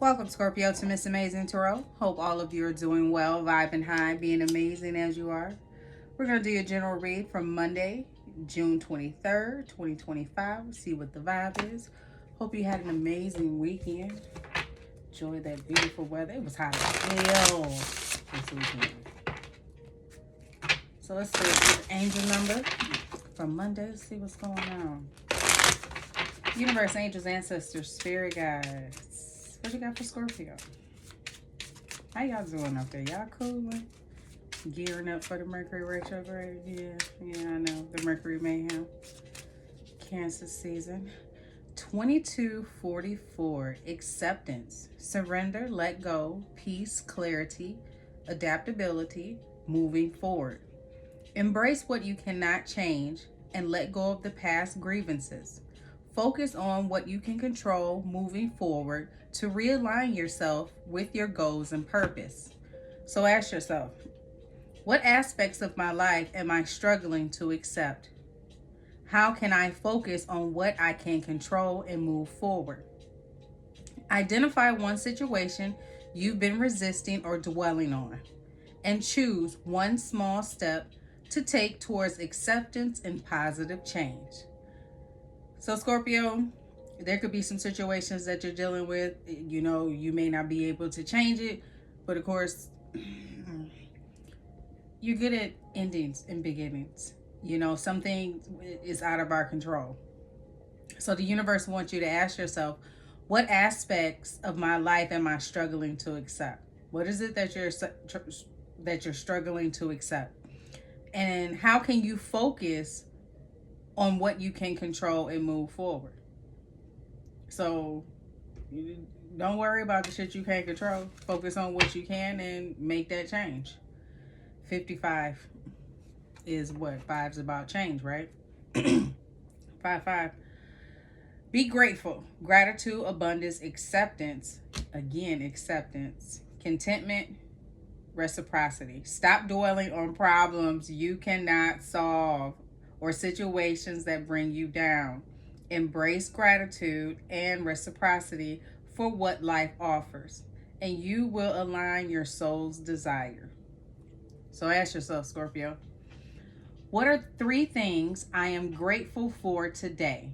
Welcome, Scorpio, to Miss Amazing Tarot. Hope all of you are doing well, vibing high, being amazing as you are. We're going to do a general read from Monday, June 23rd, 2025. See what the vibe is. Hope you had an amazing weekend. Enjoy that beautiful weather. It was hot as hell this weekend. So let's see the angel number from Monday. Let's see what's going on. Universe, angels, ancestors, spirit guides. What you got for Scorpio? How y'all doing up there? Y'all cooling? Gearing up for the Mercury retrograde? Yeah, I know. The Mercury mayhem. Cancer season. 2244. Acceptance. Surrender, let go, peace, clarity, adaptability, moving forward. Embrace what you cannot change and let go of the past grievances. Focus on what you can control moving forward to realign yourself with your goals and purpose. So ask yourself, what aspects of my life am I struggling to accept? How can I focus on what I can control and move forward? Identify one situation you've been resisting or dwelling on, and choose one small step to take towards acceptance and positive change. So Scorpio, there could be some situations that you're dealing with. You know, you may not be able to change it, but of course, you're good at endings and beginnings. You know, something is out of our control. So the universe wants you to ask yourself, what aspects of my life am I struggling to accept? What is it that you're struggling to accept? And how can you focus on what you can control and move forward? So don't worry about the shit you can't control. Focus on what you can and make that change. 55 is what? 5's about change, right? 5. Be grateful. Gratitude, abundance, acceptance. Again, acceptance. Contentment, reciprocity. Stop dwelling on problems you cannot solve or situations that bring you down. Embrace gratitude and reciprocity for what life offers, and you will align your soul's desire. So ask yourself, Scorpio, what are 3 things I am grateful for today?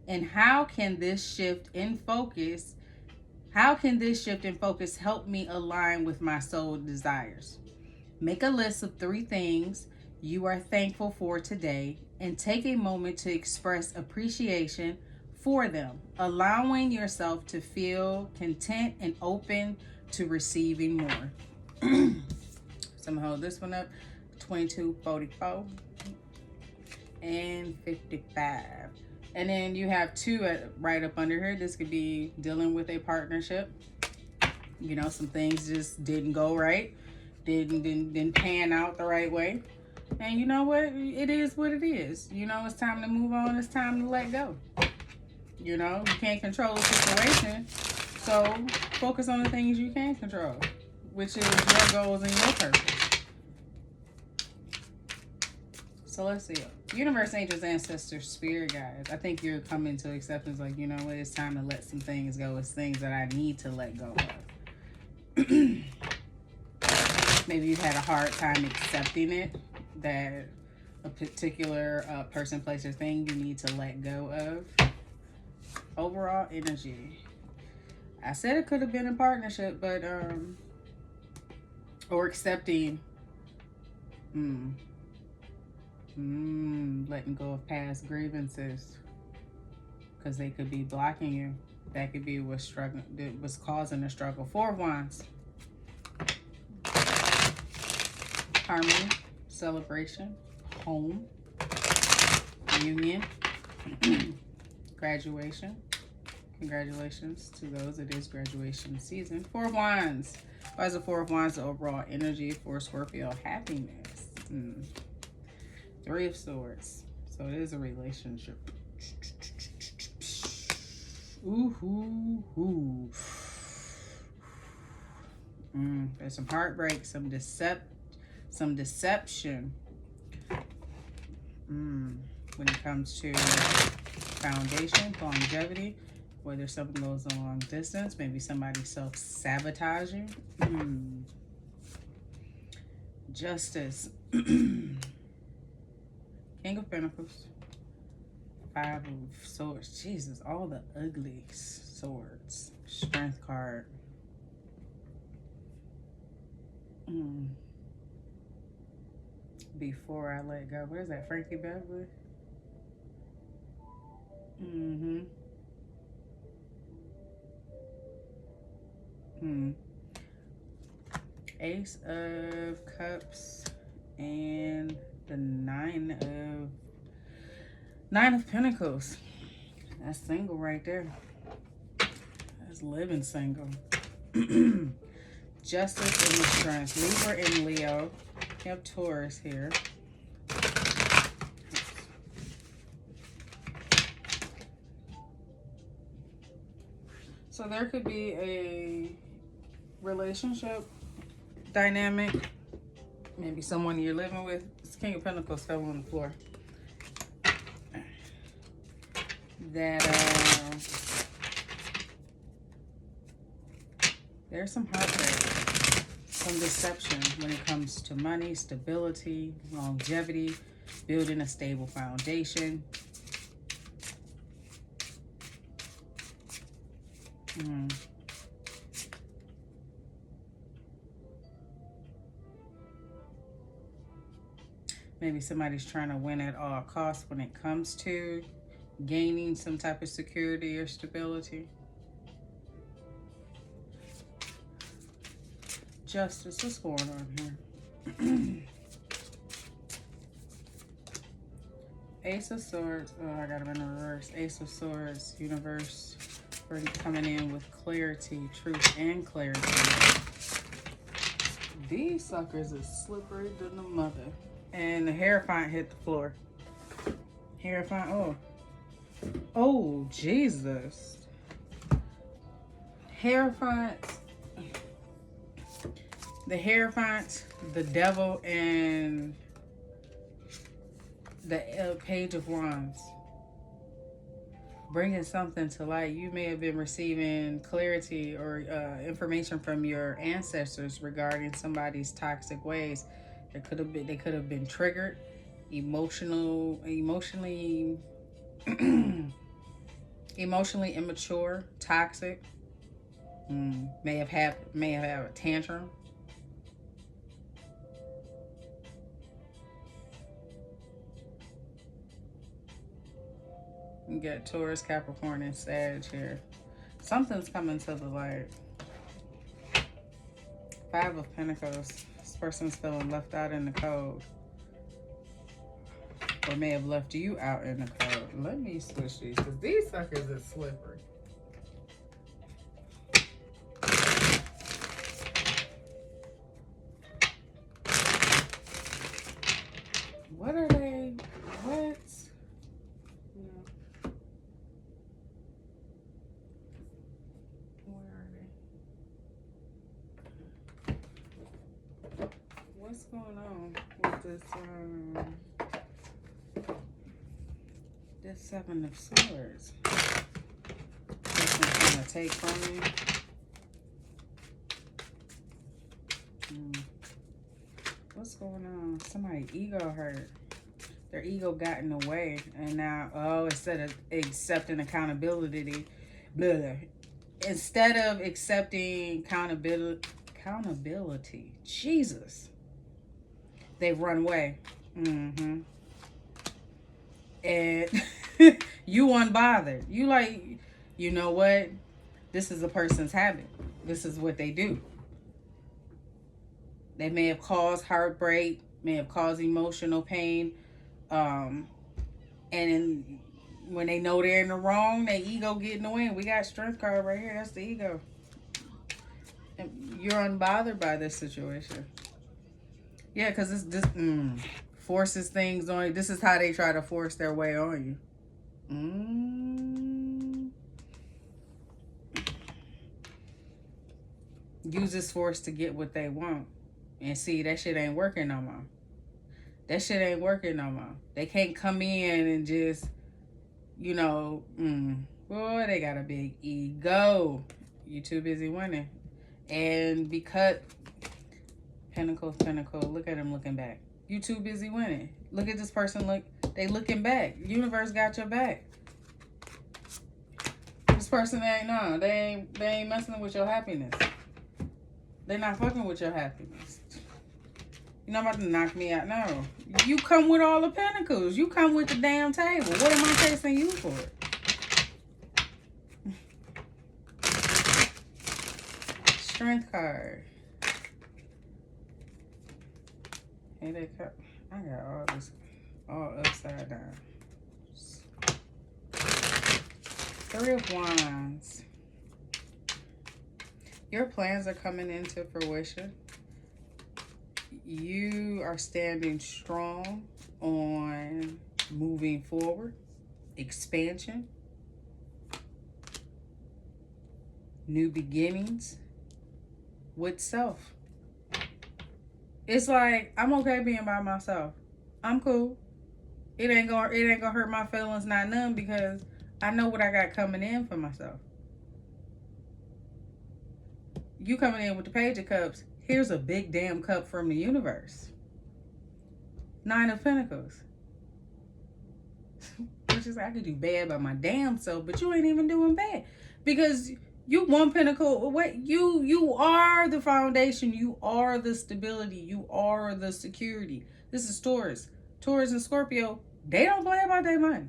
And how can this shift in focus help me align with my soul desires? Make a list of 3 things you are thankful for today and take a moment to express appreciation for them, allowing yourself to feel content and open to receiving more. So I'm gonna hold this one up. 2244 and 55. And then you have 2 right up under here. This could be dealing with a partnership. You know, some things just didn't go right. Didn't pan out the right way. And you know what? It is what it is. You know, it's time to move on. It's time to let go. You know, you can't control the situation. So focus on the things you can control, which is your goals and your purpose. So let's see. Universe, angels, ancestors, spirit guides. I think you're coming to acceptance like, you know what? It's time to let some things go. It's things that I need to let go of. Maybe you've had a hard time accepting it, that a particular person, place, or thing you need to let go of. Overall energy. I said it could have been a partnership, but or accepting letting go of past grievances, because they could be blocking you. That could be what's causing the struggle. 4 of Wands. Harmony, celebration, home, union, graduation. Congratulations to those. It is graduation season. 4 of Wands. Why is the 4 of Wands the overall energy for Scorpio? Happiness. 3 of Swords. So it is a relationship. Ooh. There's some heartbreak, some deception. When it comes to foundation, longevity, whether something goes a long distance, maybe somebody self-sabotaging. Justice. King of Pentacles. Five of Swords. Jesus, all the ugly swords. Strength card. Before I let go. What is that? Frankie Beverly? Ace of Cups and the Nine of Pentacles. That's single right there. That's living single. Justice and the Strength. Libra and Leo. You have Taurus here. So there could be a relationship dynamic. Maybe someone you're living with. This King of Pentacles fell on the floor. That there's some heartbreak, some deception when it comes to money, stability, longevity, building a stable foundation. Maybe somebody's trying to win at all costs when it comes to gaining some type of security or stability. Justice, what's going on here? Ace of Swords. Oh, I got them in reverse. Ace of Swords, universe, coming in with clarity, truth, and clarity. These suckers are slippery than the mother. And the Hierophant hit the floor. Hierophant, oh. Oh, Jesus. Hierophant. The Hierophant, the Devil, and the Page of Wands. Bringing something to light. You may have been receiving clarity or information from your ancestors regarding somebody's toxic ways. They could have been triggered, emotionally immature, toxic. May have had a tantrum. You get Taurus, Capricorn, and Sag here. Something's coming to the light. Five of Pentacles. This person's feeling left out in the cold. Or may have left you out in the cold. Let me switch these, because these suckers are slippery. What are they? What? No. Where are they? What's going on with this this Seven of Swords? Person trying to take from me. What's going on? Somebody's ego hurt. Their ego got in the way, and now, instead of accepting accountability, instead of accepting accountability, Jesus, they run away. And you unbothered. You like, you know what? This is a person's habit. This is what they do. They may have caused heartbreak, may have caused emotional pain. And when they know they're in the wrong, their ego get in the way. We got Strength card right here. That's the ego. And you're unbothered by this situation. Yeah, because this forces things on you. This is how they try to force their way on you. Use this force to get what they want. And see, that shit ain't working no more. That shit ain't working no more. They can't come in and just, you know, Boy, they got a big ego. You too busy winning. And because Pentacles, look at him looking back. You too busy winning. Look at this person, look, they looking back. Universe got your back. This person they ain't messing with your happiness. They're not fucking with your happiness. You're not about to knock me out. No. You come with all the pentacles. You come with the damn table. What am I chasing you for? Strength card. Here they come. I got all this all upside down. Three of Wands. Your plans are coming into fruition. You are standing strong on moving forward, expansion, new beginnings with self. It's like, I'm okay being by myself. I'm cool. It ain't gonna hurt my feelings, not none, because I know what I got coming in for myself. You coming in with the Page of Cups. Here's a big damn cup from the universe. Nine of Pentacles. Which is, I could do bad by my damn self, but you ain't even doing bad. Because you one pentacle, you are the foundation, you are the stability, you are the security. This is Taurus. Taurus and Scorpio, they don't play about their money.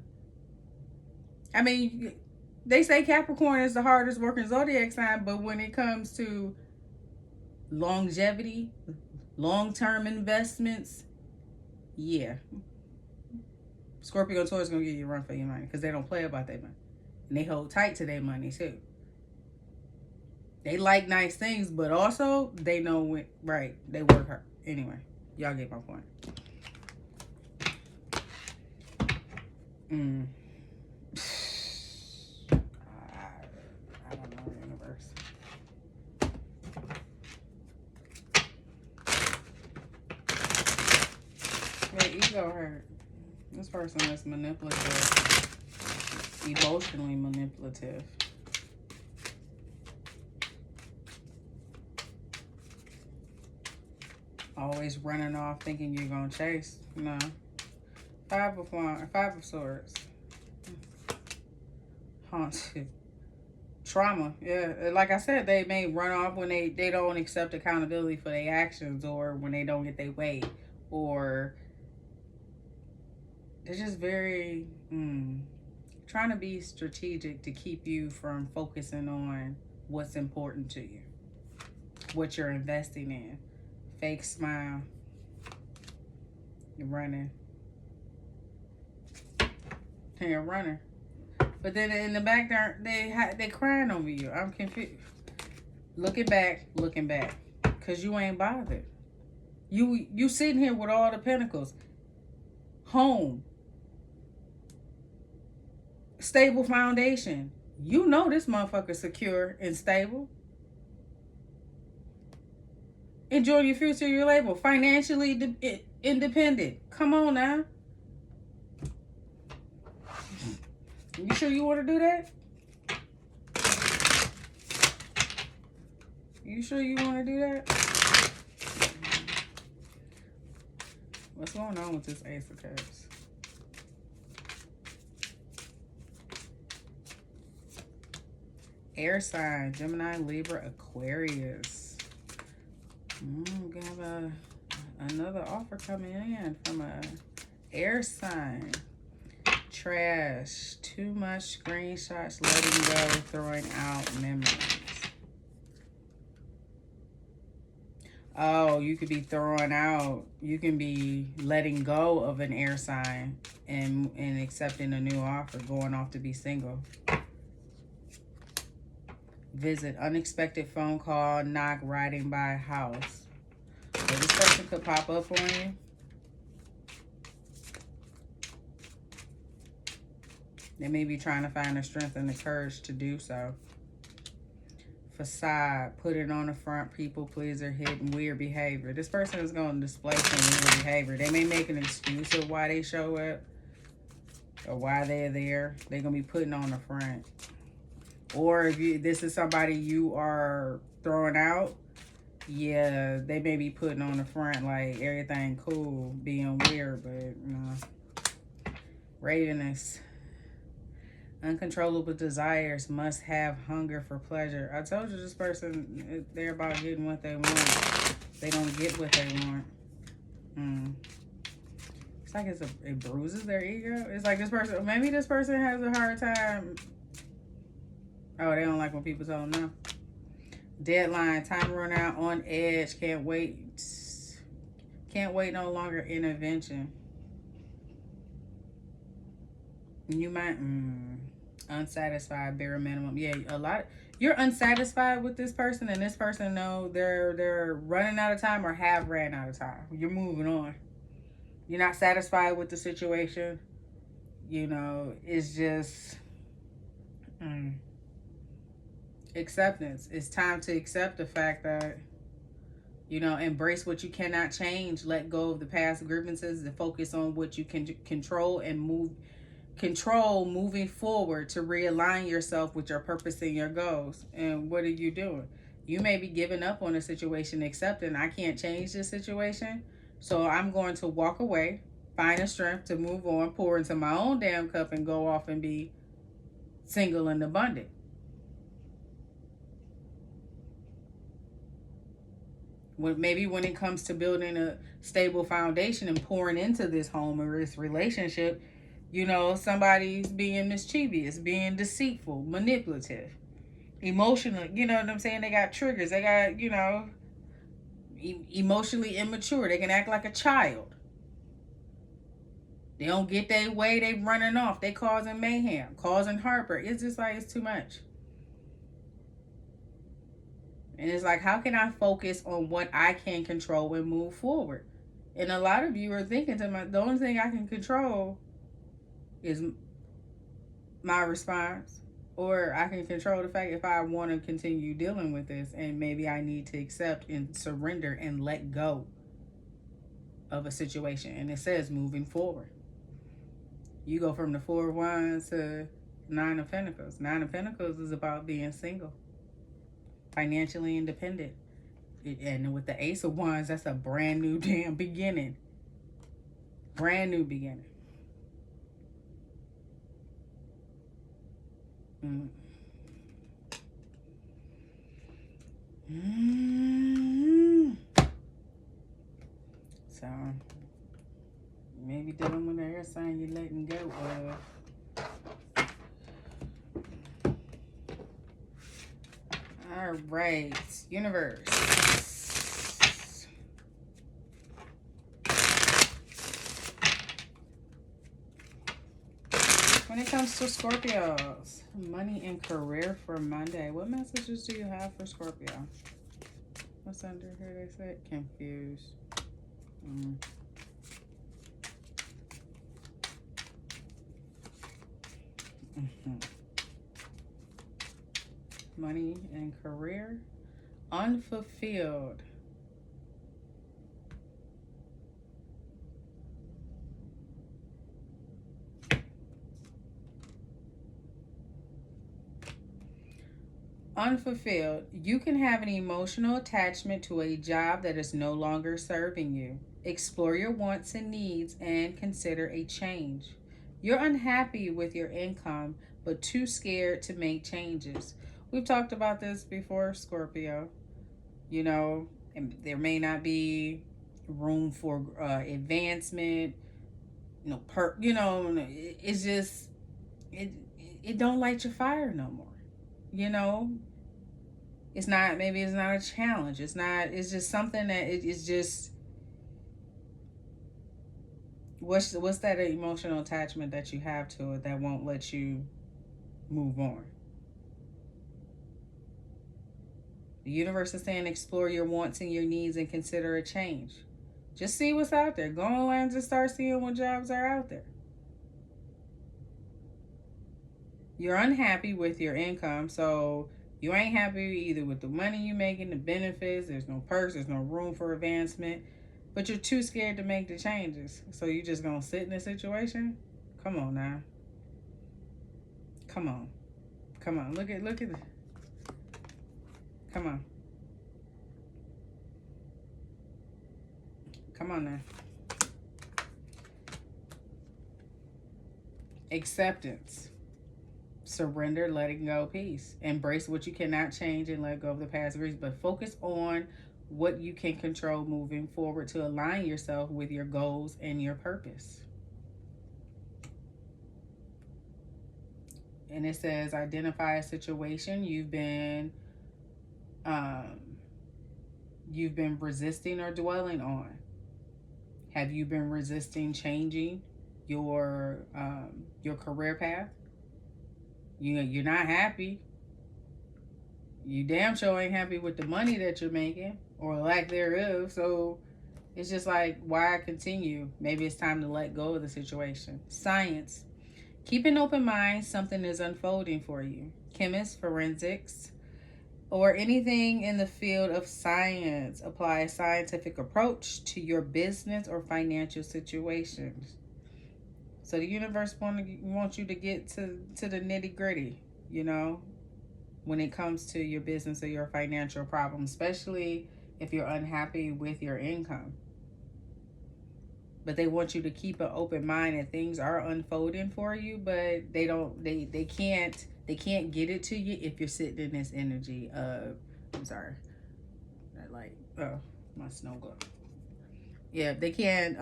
I mean, they say Capricorn is the hardest working zodiac sign, but when it comes to longevity, long-term investments, yeah. Scorpio and Taurus gonna give you a run for your money because they don't play about their money. And they hold tight to their money too. They like nice things, but also they know when, right, they work hard. Anyway, y'all get my point. I don't know, universe. Your ego hurt. This person is manipulative, emotionally manipulative. Always running off thinking you're gonna chase. No. Five of Swords. Haunted. Trauma. Yeah. Like I said, they may run off when they don't accept accountability for their actions, or when they don't get their way, or they're just very trying to be strategic to keep you from focusing on what's important to you, what you're investing in. Fake smile. You're running. You're a runner. But then in the back, they crying over you. I'm confused. Looking back. Because you ain't bothered. You sitting here with all the pentacles. Home. Stable foundation. You know this motherfucker secure and stable. Enjoy your future, your label. Financially independent. Come on now. You sure you want to do that? You sure you want to do that? What's going on with this Ace of Cups? Air sign, Gemini, Libra, Aquarius. We have another offer coming in from a air sign. Trash, too much screenshots, letting go, throwing out memories. Oh, you could be throwing out, you can be letting go of an air sign and accepting a new offer, going off to be single. Visit, unexpected phone call, knock, riding by house. So this person could pop up on you. They may be trying to find the strength and the courage to do so. Facade, put it on the front, people pleaser, hidden, weird behavior. This person is going to display some weird behavior. They may make an excuse of why they show up or why they're there. They're going to be putting on the front. Or if this is somebody you are throwing out, yeah, they may be putting on the front like everything cool, being weird, but Ravenous. Uncontrollable desires must have hunger for pleasure. I told you this person, they're about getting what they want. They don't get what they want. It's like it bruises their ego. It's like this person, maybe this person has a hard time. Oh, they don't like when people tell them no. Deadline, time run out, on edge, can't wait. Can't wait no longer, intervention. You might, unsatisfied, bare minimum. Yeah, a lot. You're unsatisfied with this person, and this person know they're running out of time or have ran out of time. You're moving on. You're not satisfied with the situation. It's just acceptance. It's time to accept the fact that, embrace what you cannot change. Let go of the past grievances and focus on what you can control and moving forward to realign yourself with your purpose and your goals. And what are you doing? You may be giving up on a situation, accepting I can't change this situation, so I'm going to walk away, find the strength to move on, pour into my own damn cup, and go off and be single and abundant. Maybe when it comes to building a stable foundation and pouring into this home or this relationship, somebody's being mischievous, being deceitful, manipulative, emotional. You know what I'm saying? They got triggers. They got, emotionally immature. They can act like a child. They don't get their way. They running off. They causing mayhem, causing heartbreak. It's just like, it's too much. And it's like, how can I focus on what I can control and move forward? And a lot of you are thinking to the only thing I can control is my response, or I can control the fact if I want to continue dealing with this, and maybe I need to accept and surrender and let go of a situation. And it says moving forward. You go from the 4 of Wands to 9 of Pentacles. 9 of Pentacles is about being single, financially independent. And with the Ace of Wands, that's a brand new damn beginning. Brand new beginning. So maybe dealing with the air sign you're letting go of. All right, universe. When it comes to Scorpios, money and career for Monday, what messages do you have for Scorpio? What's under here? They said confused. Money and career, unfulfilled. Unfulfilled. You can have an emotional attachment to a job that is no longer serving you. Explore your wants and needs and consider a change. You're unhappy with your income, but too scared to make changes. We've talked about this before, Scorpio. And there may not be room for advancement. It's just, it don't light your fire no more. It's not a challenge. It's just something that it's just, what's that emotional attachment that you have to it that won't let you move on? The universe is saying explore your wants and your needs and consider a change. Just see what's out there. Go online and start seeing what jobs are out there. You're unhappy with your income, so you ain't happy either with the money you're making, the benefits. There's no perks, there's no room for advancement, but you're too scared to make the changes. So you just gonna sit in a situation? Come on now. Come on. Come on. Look at the. Come on. Come on now. Acceptance. Surrender, letting go, peace. Embrace what you cannot change and let go of the past griefs, but focus on what you can control moving forward to align yourself with your goals and your purpose. And it says identify a situation you've been resisting or dwelling on. Have you been resisting changing your career path? You're not happy. You damn sure ain't happy with the money that you're making or lack thereof. So it's just like, why continue? Maybe it's time to let go of the situation. Science. Keep an open mind. Something is unfolding for you. Chemists, forensics, or anything in the field of science. Apply a scientific approach to your business or financial situations. So the universe wants you to get to the nitty gritty, you know, when it comes to your business or your financial problems, especially if you're unhappy with your income. But they want you to keep an open mind, and things are unfolding for you, but they can't get it to you if you're sitting in this energy of, I'm sorry, my snow globe. Yeah, they can't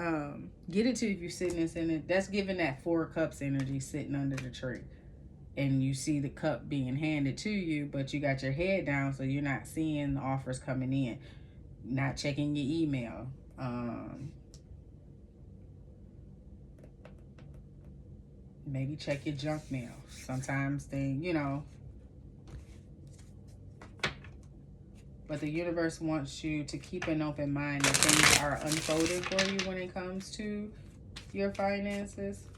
get it to you if you're sitting in it. That's giving that 4 cups energy sitting under the tree. And you see the cup being handed to you, but you got your head down, so you're not seeing the offers coming in. Not checking your email. Maybe check your junk mail. Sometimes but the universe wants you to keep an open mind that things are unfolding for you when it comes to your finances.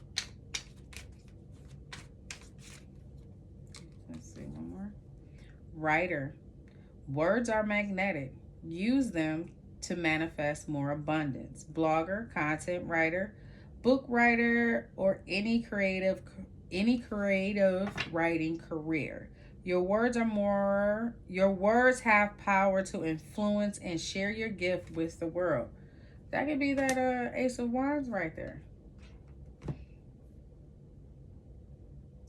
Let's see, one more. Writer. Words are magnetic. Use them to manifest more abundance. Blogger, content writer, book writer, or any creative writing career. Your words have power to influence and share your gift with the world. That could be that Ace of Wands right there.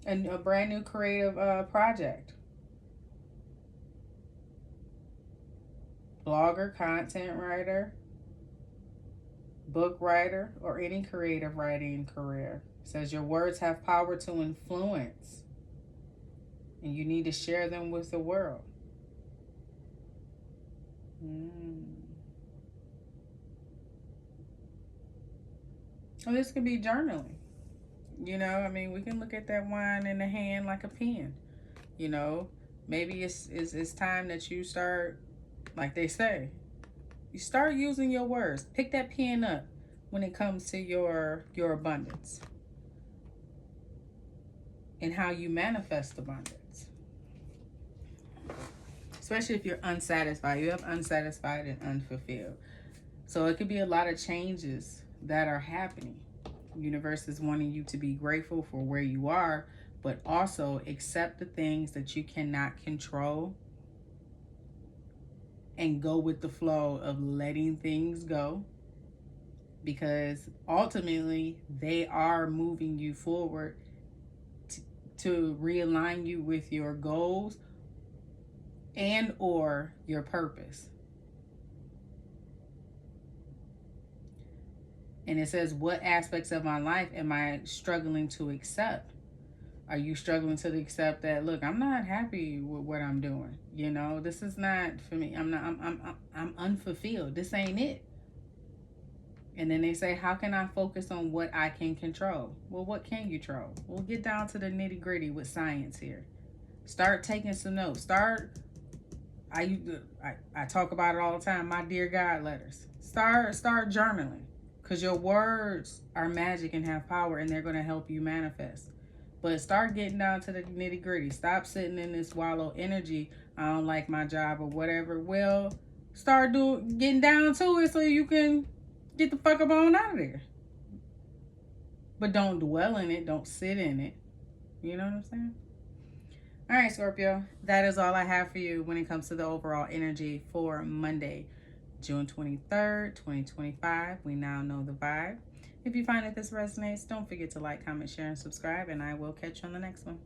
And a brand new creative project. Blogger, content writer, book writer, or any creative writing career. It says your words have power to influence, and you need to share them with the world. Well, this could be journaling. You know, I mean, we can look at that wine in the hand like a pen. You know, maybe it's time that you start, like they say, you start using your words. Pick that pen up when it comes to your abundance and how you manifest abundance. Especially if you're unsatisfied. You have unsatisfied and unfulfilled. So it could be a lot of changes that are happening. The universe is wanting you to be grateful for where you are, but also accept the things that you cannot control and go with the flow of letting things go, because ultimately they are moving you forward to realign you with your goals and or your purpose. And it says, what aspects of my life am I struggling to accept? Are you struggling to accept that, look, I'm not happy with what I'm doing. You know, this is not for me. I'm unfulfilled. This ain't it. And then they say, how can I focus on what I can control? Well, what can you control? We'll get down to the nitty gritty with science here. Start taking some notes. I talk about it all the time. My dear God letters. Start journaling. Because your words are magic and have power, and they're going to help you manifest. But start getting down to the nitty gritty. Stop sitting in this wallow energy. I don't like my job or whatever. Well, start getting down to it so you can get the fuck up on out of there. But don't dwell in it. Don't sit in it. You know what I'm saying? All right, Scorpio, that is all I have for you when it comes to the overall energy for Monday, June 23rd, 2025. We now know the vibe. If you find that this resonates, don't forget to like, comment, share, and subscribe, and I will catch you on the next one.